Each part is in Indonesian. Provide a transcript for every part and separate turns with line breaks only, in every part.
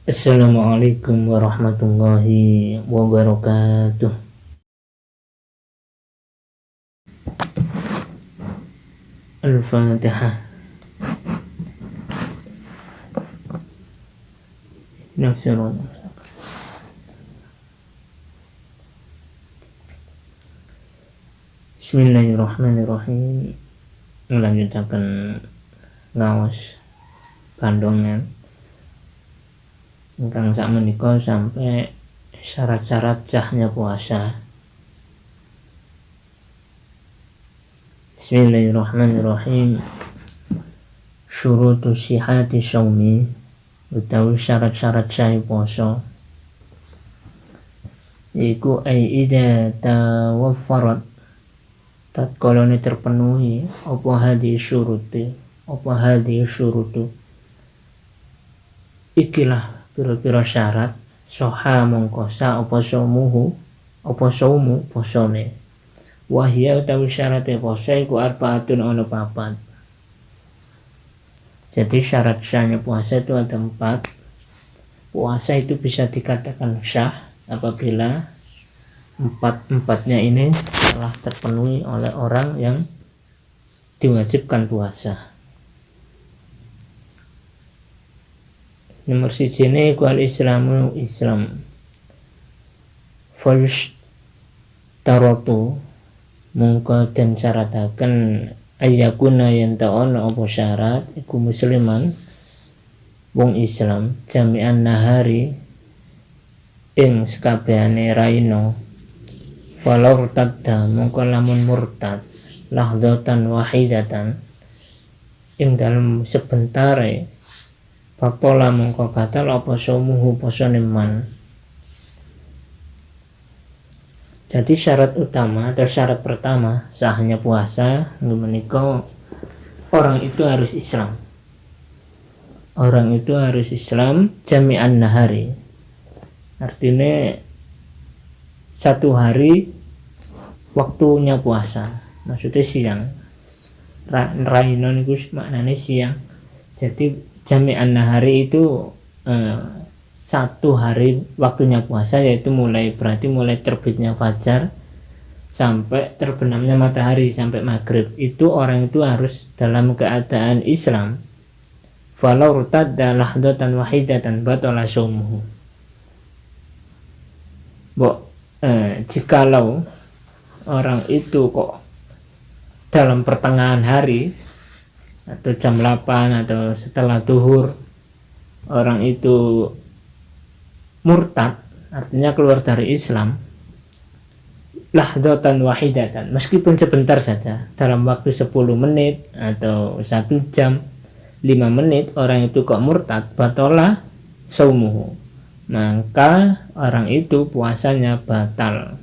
Assalamualaikum warahmatullahi wabarakatuh. Al-Fatihah. Bismillahirrahmanirrahim. Melanjutkan ngawas kandungan ingkang sakmenika sampai syarat-syarat sahnya puasa. Bismillahirrahmanirrahim. Syurutu sihati syaumi, utawi syarat-syarat sah puasa iku ida tawaffarat, tatkala terpenuhi apa hadhi syurutu ikilah pira-pira syarat soha mongkosa apa saumu posone. Wahya utawi syaratnya puasa iku arbaatun ana papat. Jadi syarat sahnya puasa itu ada 4. Puasa itu bisa dikatakan sah apabila 4-4-nya ini telah terpenuhi oleh orang yang diwajibkan puasa. Nomor 1 ini kual Islamu Islam. Fayush tarotu mungko dan syarataken ayakuna yang ta'ona apa syarat iku musliman wong Islam jami'an nahari ing sekabehane raino. Walau tadda mungko lamun murtad lahdatan wahidatan ing dalam sebentare Faktola mongko batal apa saumuhu posone man. Jadi syarat utama atau syarat pertama sahnya puasa menika orang itu harus Islam. Orang itu harus Islam jami'an nahari. Artinya 1 hari waktunya puasa. Maksudnya siang. Raino niku maknane siang. Jadi jami'an nahari itu 1 hari waktunya puasa, yaitu berarti mulai terbitnya fajar sampai terbenamnya matahari sampai maghrib. Itu orang itu harus dalam keadaan Islam. Falau rutadda lahdatan wahidatan batala shaumuhu. Jikalau orang itu kok dalam pertengahan hari atau jam 8 atau setelah duhur orang itu murtad, artinya keluar dari Islam, lahdatan wahidatan, meskipun sebentar saja, dalam waktu 10 menit atau 1 jam 5 menit orang itu kok murtad, batola saumuhu, maka orang itu puasanya batal.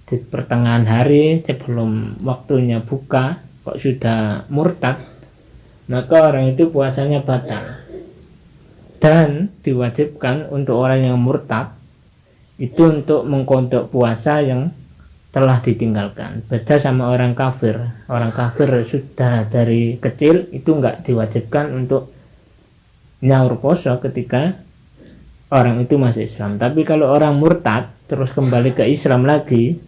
Di pertengahan hari sebelum waktunya buka kok sudah murtad, maka orang itu puasanya batal. Dan diwajibkan untuk orang yang murtad itu untuk mengkodok puasa yang telah ditinggalkan. Beda sama orang kafir. Orang kafir sudah dari kecil itu enggak diwajibkan untuk nyaur puasa ketika orang itu masih Islam. Tapi kalau orang murtad terus kembali ke Islam lagi,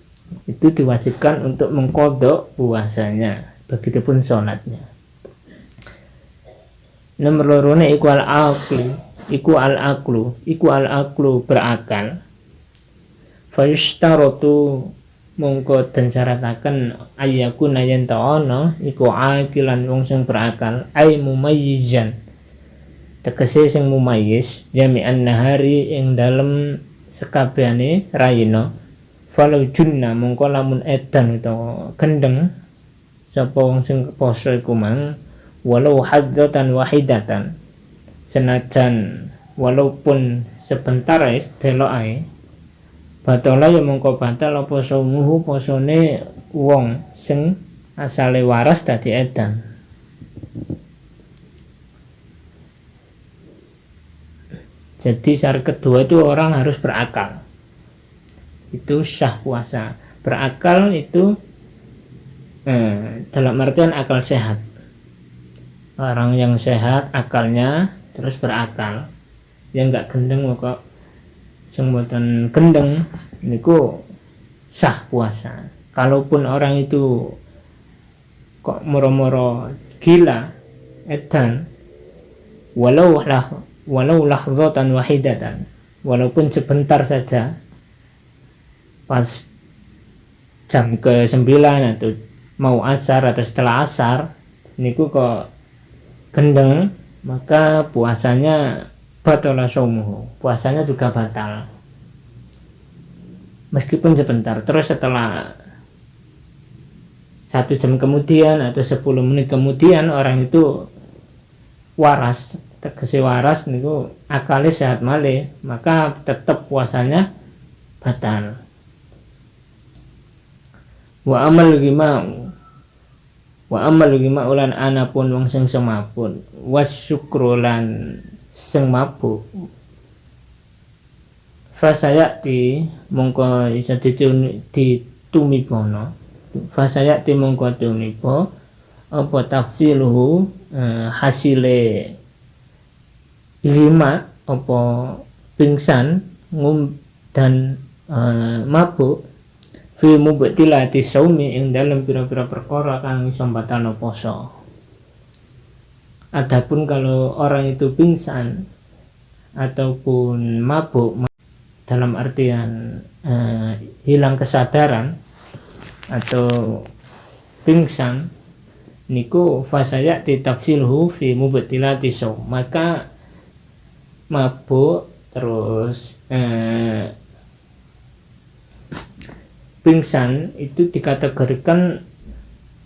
itu diwajibkan untuk mengkodok puasanya, begitupun sholatnya. Nomor 2 iku al-aklu berakal. Fayushtarotu mongko den syarataken ayyakuna yen ta'ana iku akilan wong sing berakal, ay mumayyizan, tegese sing mumayyiz jami'an nahari ing dalem sekabehane raina. Falau junna mongko lamun edan utawa gendeng sapa wong sing poso iku mang, walau haddatan wahidatan, senajan walaupun sebentar ae delok ae, batola ya mongko batal apa saumuhu posone wong sing asale waras dadi edan. Jadi syarat kedua itu orang harus berakal. Itu sah puasa. Berakal itu dalam artian akal sehat. orang yang sehat akalnya terus berakal, yang nggak gendeng kok sing mboten gendeng niku sah puasa. Kalaupun orang itu kok moro-moro gila edan, walau lahzatan wahidatan, walaupun sebentar saja, pas jam ke-9 atau mau asar atau setelah asar niku kok gendeng, maka puasanya batala shaumuhu, puasanya juga batal meskipun sebentar. Terus setelah 1 jam kemudian atau 10 menit kemudian orang itu waras, tegese waras niku akale sehat malih, maka tetap puasanya batal. Wa amal gima ulan anapun wong sing semapun, wasyukrulan sing mabuk, fasayati mongko isa ditumibono, fasayati mongko tumibo apa tafsiluhu hasile lima apa pingsan dan mabuk fi mubtilati saumi ing dalam pira-pira perkara kang iso batalno poso. Adapun kalau orang itu pingsan ataupun mabuk dalam artian hilang kesadaran atau pingsan niku fasaya ditafsilhu fi mubtilati saum, maka mabuk terus pingsan itu dikategorikan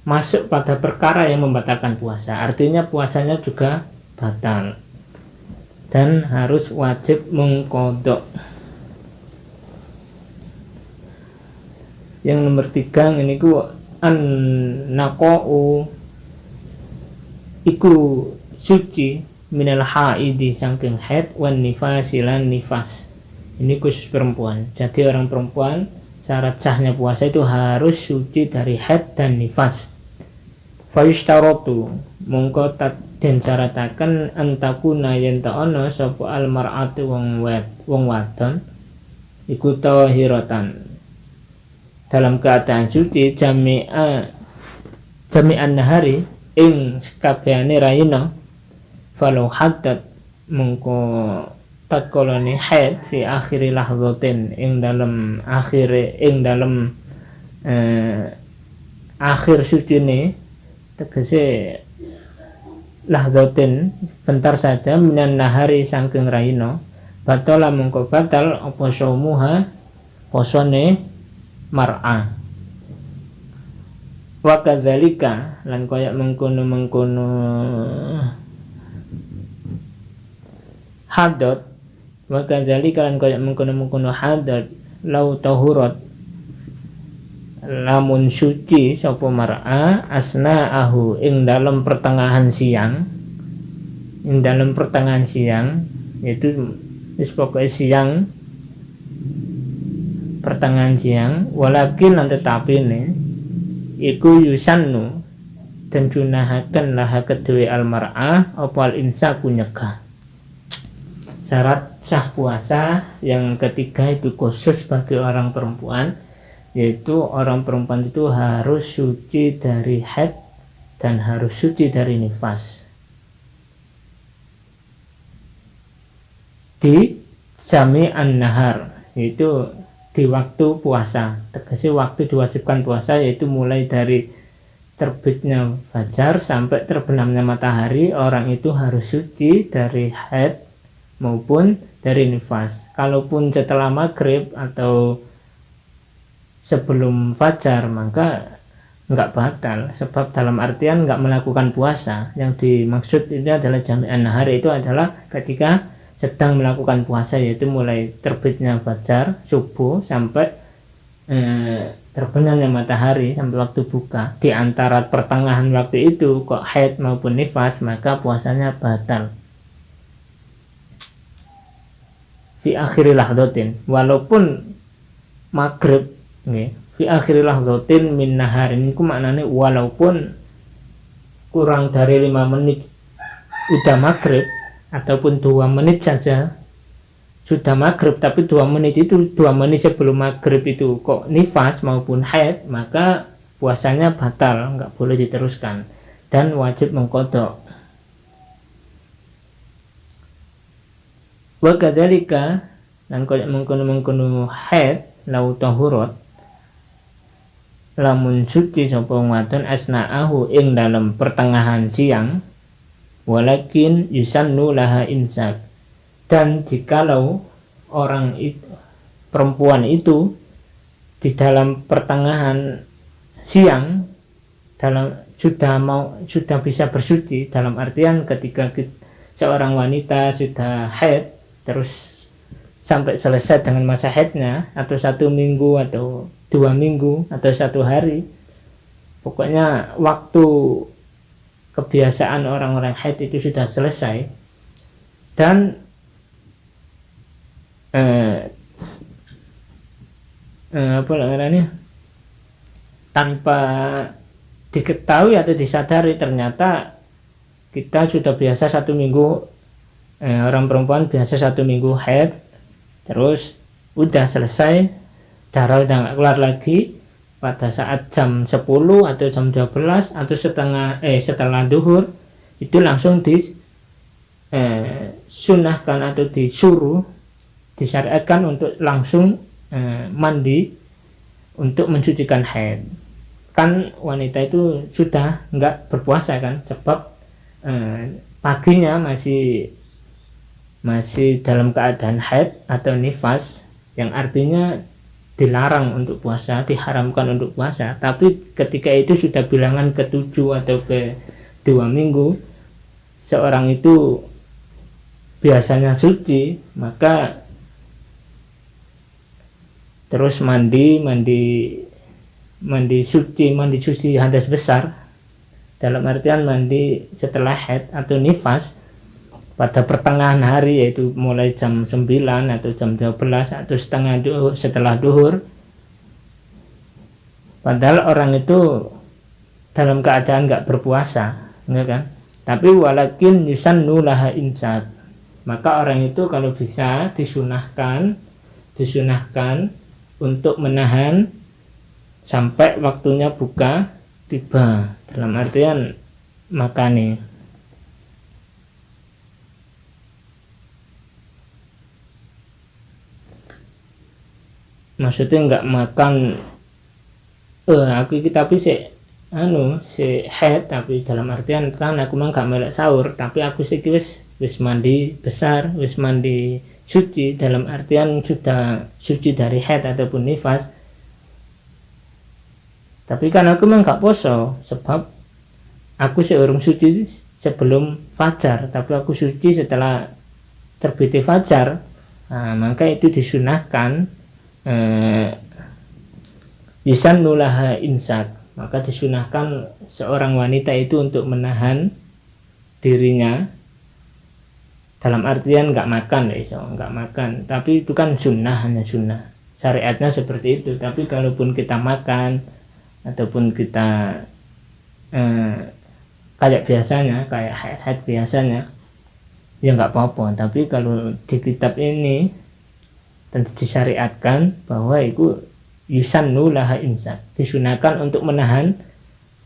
masuk pada perkara yang membatalkan puasa, artinya puasanya juga batal dan harus wajib mengkodok. Yang nomor 3 ini ku an-naqa'u iku suci minal haidi saking haid wan nifasi lan nifas. Ini khusus perempuan. Jadi orang perempuan syarat sahnya puasa itu harus suci dari haid dan nifas. Fayushtaratu mongko den syarataken antakuna yen ta ana sapa almar'atu wong wadon iku tahiratan dalam keadaan suci jami'an nahari ing sekabehane rayina, falau haddat mongko tatkolane haid fi akhiri lahzatin ing dalam akhir sucine, tegese lahzatin bentar saja minan nahari saking rayina, batala mongko batal apa saumuha posone mar'a. Wa kadzalika lan kaya mengkono hadat, wa kadzalika lan kaya mengkono hadat lau tahurat lamun suci sapa mar'a asna'ahu ing dalam pertengahan siang, yaitu wis pokoke siang, pertengahan siang, walakin lan tetapi ne iku yusannu dan junahaken laha kedue almar'ah opal insaku nyegah. Syarat sah puasa yang ketiga itu khusus bagi orang perempuan, yaitu orang perempuan itu harus suci dari haid dan harus suci dari nifas di jami'an nahar, yaitu di waktu puasa. Tegese waktu diwajibkan puasa yaitu mulai dari terbitnya fajar sampai terbenamnya matahari, orang itu harus suci dari haid maupun dari nifas. Kalaupun setelah maghrib atau sebelum fajar maka enggak batal, sebab dalam artian enggak melakukan puasa. Yang dimaksud ini adalah jami'an nahar, itu adalah ketika sedang melakukan puasa, yaitu mulai terbitnya fajar subuh sampai terbenamnya matahari sampai waktu buka. Di antara pertengahan waktu itu kok haid maupun nifas, maka puasanya batal. Fi akhiri lahdotin, walaupun maghrib fi akhiri lahdotin min naharin, itu maknanya walaupun kurang dari 5 menit udah maghrib ataupun 2 menit saja sudah maghrib, tapi 2 menit itu 2 menit sebelum maghrib itu kok nifas maupun haid, maka puasanya batal, nggak boleh diteruskan dan wajib mengqadha. Wa kadzalika lan kaya mengkono haid lau tahurat lamun suci sapa wadon asna'ahu ing dalam pertengahan siang, walakin yusannu laha imsak, dan jikalau orang itu, perempuan itu di dalam pertengahan siang sudah bisa bersuci, dalam artian ketika seorang wanita sudah haid terus sampai selesai dengan masa haidnya, atau 1 minggu atau 2 minggu atau 1 hari, pokoknya waktu kebiasaan orang-orang haid itu sudah selesai, dan apa namanya, tanpa diketahui atau disadari ternyata kita sudah biasa 1 minggu, orang perempuan biasa 1 minggu haid, terus udah selesai, darah udah nggak keluar lagi pada saat jam 10 atau jam 12 atau setelah duhur, itu langsung disunahkan atau disuruh, disyariatkan untuk langsung mandi untuk mensucikan haid. Kan wanita itu sudah nggak berpuasa kan, sebab paginya masih dalam keadaan haid atau nifas, yang artinya dilarang untuk puasa, diharamkan untuk puasa. Tapi ketika itu sudah bilangan ke-7 atau ke-2 minggu, seorang itu biasanya suci, maka terus mandi suci hadas besar, dalam artian mandi setelah haid atau nifas pada pertengahan hari, yaitu mulai jam 9 atau jam 12 atau setelah duhur. Padahal orang itu dalam keadaan nggak berpuasa, enggak kan? Tapi walakin yusannu laha imsak, maka orang itu kalau bisa disunahkan untuk menahan sampai waktunya buka tiba, dalam artian makani. Maksudnya nggak makan aku tapi si haid, tapi dalam artian kan aku mah nggak melek sahur, tapi aku sih wis mandi besar, wis mandi suci, dalam artian sudah suci dari haid ataupun nifas. Tapi kan aku mah nggak poso, sebab aku seorang suci sebelum fajar, tapi aku suci setelah terbit fajar. Nah, maka itu disunahkan yusannu laha imsak, maka disunahkan seorang wanita itu untuk menahan dirinya, dalam artian nggak makan, tapi itu kan sunnah, hanya sunnah, syariatnya seperti itu. Tapi kalaupun kita makan ataupun kita kayak biasanya, kayak haid biasanya, ya nggak apa-apa. Tapi kalau di kitab ini tentu disyariatkan bahwa itu yusannu laha imsak, disunahkan untuk menahan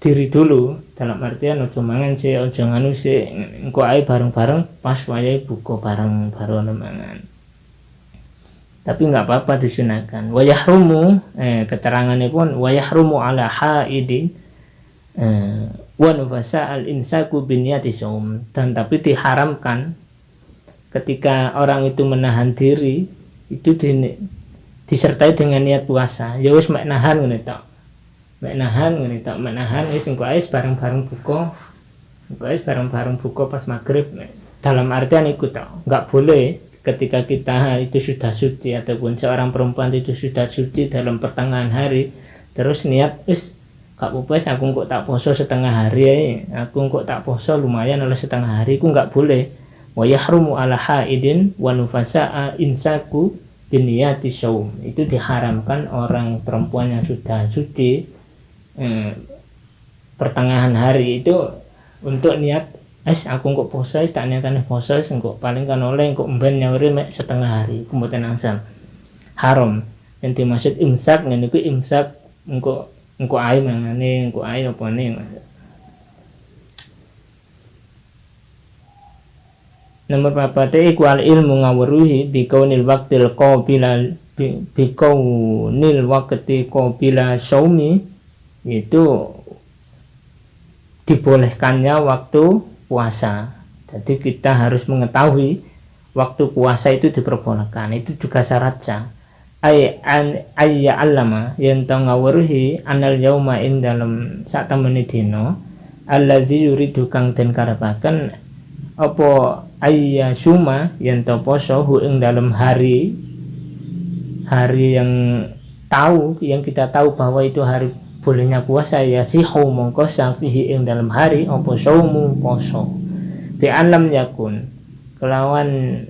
diri dulu, dalam artian ojo mangan sih, ojo nganu sih, engko ae bareng-bareng pas wayahe buka bareng baru mangan. Tapi nggak apa-apa, disunahkan. Wa yahrumu, keterangannya pun wa yahrumu ala haidin wa nufasa al imsaku bin niyati shaum, dan tapi diharamkan ketika orang itu menahan diri itu disertai dengan niat puasa. Ya wis mek nahan ngene tok. Mek nahan wis engko ae bareng-bareng buka pas maghrib. Dalam artian iku tok. Enggak boleh ketika kita itu sudah suci ataupun seorang perempuan itu sudah suci dalam pertengahan hari terus niat wis gak apa-apa, aku kok tak poso setengah hari ae. Aku kok tak poso lumayan oleh setengah hari, ku enggak boleh. Wa yahrumu ala haidin wa nufasa'a insaku biniyati shaum, itu diharamkan orang perempuan yang sudah suci pertengahan hari itu untuk niat aku kok poso tak niatane poso engko paling kan oleh engko mben nyauri mek setengah hari kemudian angsal haram. Yang dimaksud imsak ngene iku imsak engko ae mangane engko ae opone. Nomor 4 iku al ilmu ngawruhi bikaunil waqtil qabila bikaunil waqti qabila saumi, itu dibolehkannya waktu puasa. Jadi kita harus mengetahui waktu puasa itu diperbolehkan, itu juga syarat sah. Ayya allama yang ngawruhi anal yauma ing dalam sak temene dina allazi yuridu kang den karepaken apa ayya suma yang poso hu ing dalam hari yang kita tahu bahwa itu hari bolehnya puasa, ya sihu mongko safihi ing dalam hari apa saumu poso bi alam yakun kelawan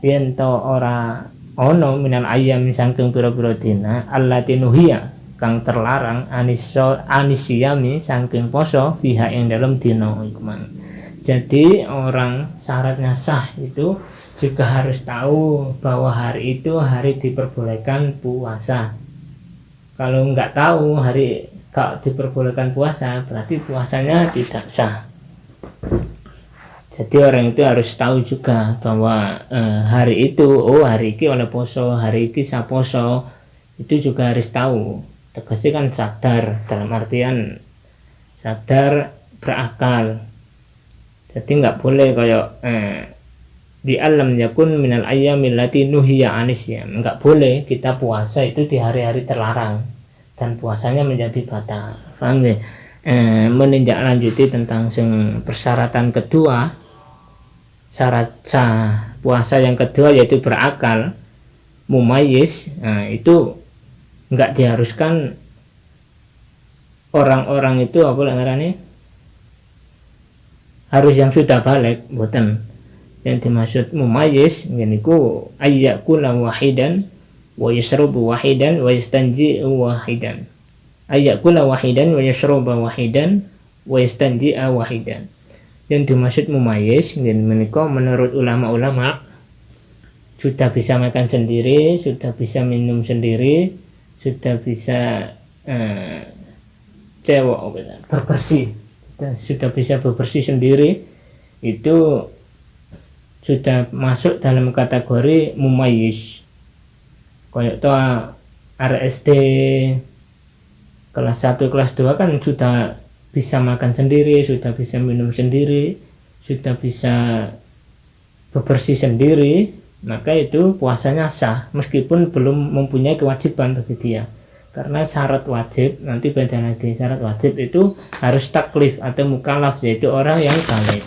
yen to ora ono minal ayyam saking pira-pira dina allati nuhiya kang terlarang anisiyami saking poso fiha ing dalam dina iku mang. Jadi orang syaratnya sah itu juga harus tahu bahwa hari itu hari diperbolehkan puasa. Kalau nggak tahu hari kalau diperbolehkan puasa, berarti puasanya tidak sah. Jadi orang itu harus tahu juga bahwa hari itu, hari ini oleh poso, hari ini sa poso, itu juga harus tahu. Tegasnya kan sadar, dalam artian sadar berakal. Jadi nggak boleh kayak di alam yakun minal ayyamil lati nuhiya anisya. Nggak boleh kita puasa itu di hari-hari terlarang dan puasanya menjadi batal. Paham ya? Meninjak lanjuti tentang persyaratan kedua, syarat sah puasa yang kedua yaitu berakal mumayyiz. Itu nggak diharuskan orang-orang itu apa namanya harus yang sudah balik, boten. Yang dimaksud mumayyiz ngeniku ayyakula wahidan wa yashrabu wahidan wa yastanji wahidan. Ayyakula wahidan wa yashrabu wahidan wa yastanji wahidan. Yang dimaksud mumayyiz ngeniku menurut ulama-ulama sudah bisa makan sendiri, sudah bisa minum sendiri, sudah bisa berbersih, sudah bisa berbersih sendiri, itu sudah masuk dalam kategori mumayyiz. Kayak toh RSD kelas 1 kelas 2 kan sudah bisa makan sendiri, sudah bisa minum sendiri, sudah bisa bebersih sendiri, maka itu puasanya sah meskipun belum mempunyai kewajiban bagi dia. Karena syarat wajib, nanti beda lagi, syarat wajib itu harus taklif atau mukallaf, yaitu orang yang balik.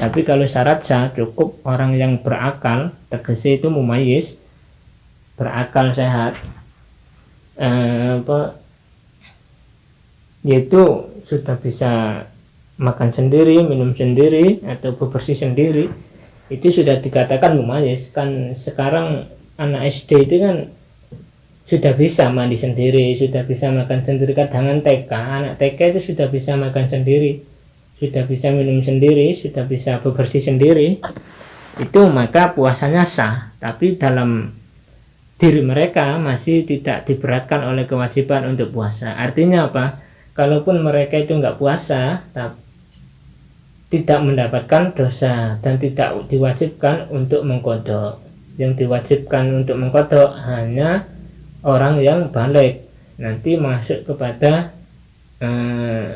Tapi kalau syarat sah cukup orang yang berakal, tegasnya itu mumayyiz, berakal sehat, yaitu sudah bisa makan sendiri, minum sendiri, atau bebersih sendiri, itu sudah dikatakan mumayyiz. Kan sekarang anak SD itu kan sudah bisa mandi sendiri, sudah bisa makan sendiri. Kadang TK, anak TK itu sudah bisa makan sendiri, sudah bisa minum sendiri, sudah bisa bebersih sendiri, itu maka puasanya sah. Tapi dalam diri mereka masih tidak diberatkan oleh kewajiban untuk puasa. Artinya apa? Kalaupun mereka itu nggak puasa, tidak mendapatkan dosa dan tidak diwajibkan untuk mengqadha. Yang diwajibkan untuk mengqadha hanya orang yang balik, nanti masuk kepada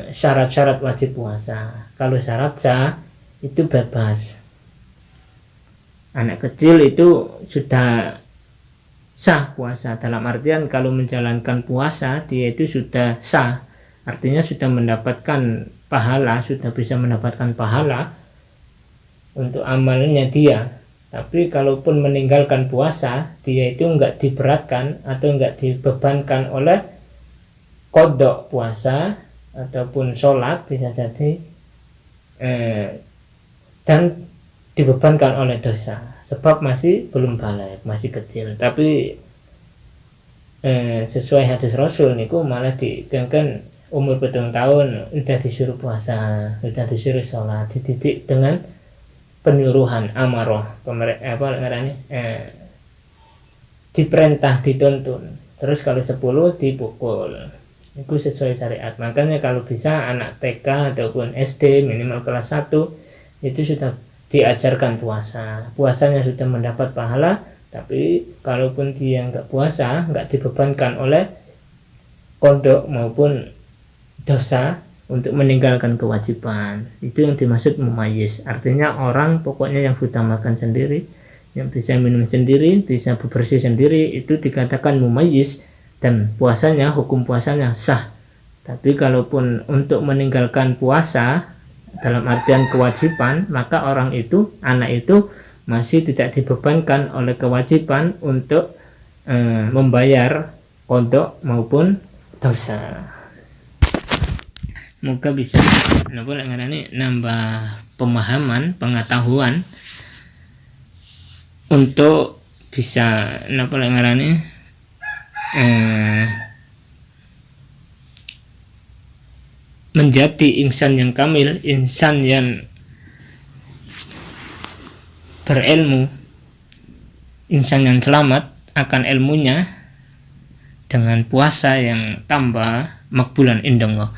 syarat-syarat wajib puasa. Kalau syarat sah itu bebas. Anak kecil itu sudah sah puasa, dalam artian kalau menjalankan puasa dia itu sudah sah, artinya sudah mendapatkan pahala, sudah bisa mendapatkan pahala untuk amalnya dia. Tapi kalaupun meninggalkan puasa, dia itu enggak diberatkan atau enggak dibebankan oleh qadha puasa ataupun sholat, bisa jadi dan dibebankan oleh dosa, sebab masih belum balik, masih kecil. Tapi sesuai hadis Rasul niku malah dikengken umur 7 tahun udah disuruh puasa, udah disuruh sholat, dididik dengan penyuruhan amaroh, diperintah, dituntun. Terus kalau 10 dipukul, itu sesuai syariat. Makanya kalau bisa anak TK ataupun SD minimal kelas 1 itu sudah diajarkan puasa, puasanya sudah mendapat pahala. Tapi kalaupun dia nggak puasa, nggak dibebankan oleh kodok maupun dosa untuk meninggalkan kewajiban. Itu yang dimaksud mumayyiz. Artinya orang pokoknya yang sudah makan sendiri, yang bisa minum sendiri, bisa bebersih sendiri, itu dikatakan mumayyiz, dan puasanya, hukum puasanya sah. Tapi kalaupun untuk meninggalkan puasa dalam artian kewajiban, maka orang itu, anak itu masih tidak dibebankan oleh kewajiban untuk membayar kodok maupun dosa. Moga bisa nambah pemahaman, pengetahuan untuk bisa menjadi insan yang kamil, insan yang berilmu, insan yang selamat akan ilmunya dengan puasa yang tambah makbulan indallah.